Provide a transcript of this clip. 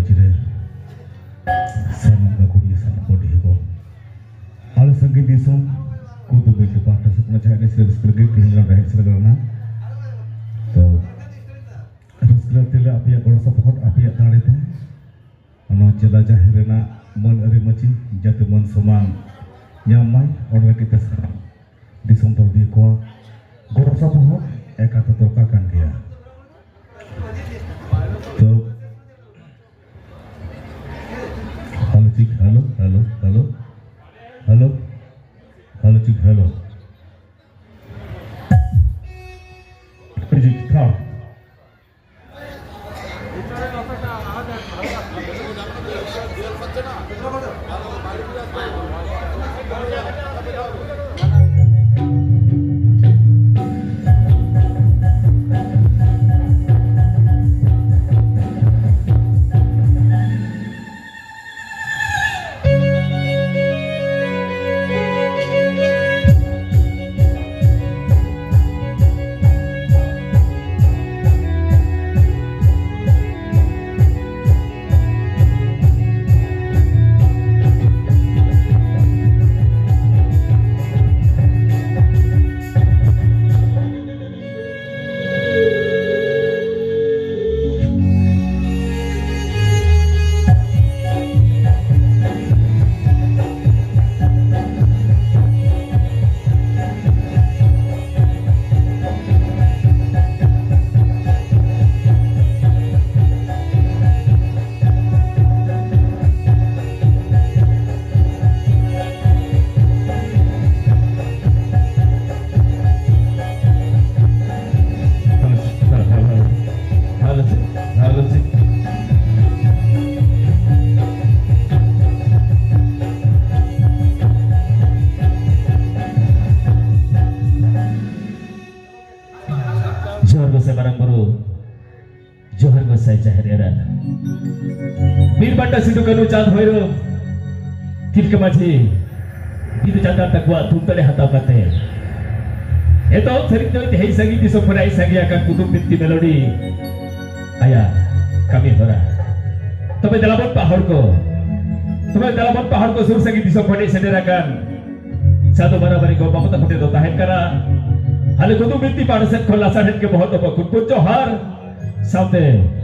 Bajire Sanang Gakuri Sanang Kodego Al Sangi Disum Kudu Bagi Pahta Setengah Cahaya Silas Pergi Tinggal Rahim Seragana So Terus Tila Api Yang Korasa Pokot Api Yang Tarite Ano Jelajah Hirena Mon Arimaci Jatuh Mon Somang Nyamai Orang kita sekarang Disum Tau Di Kuah Korasa Pokot Eka Tertokakan Dia So Halo cik, halo cik, halo cik, kau Birbanda Sidukanu Chan Bhairab Tirka Maji Bidu Chandra Takwa Tumtale Hatau Kate Eto Cerita Hei Sangi Di Sopurai Sangi Akan Kutub Binti Melodi Ayah Kami Hora Tapi dalamon pahar ko Sur Sangi Di Sopurai Senderakan Satu Barabari Ko Bapak Takut Itu Tahen Karena Hale Kutub Binti Pada Set Kolasan Hen Ke Bahot Apa Kutub Johar Sampai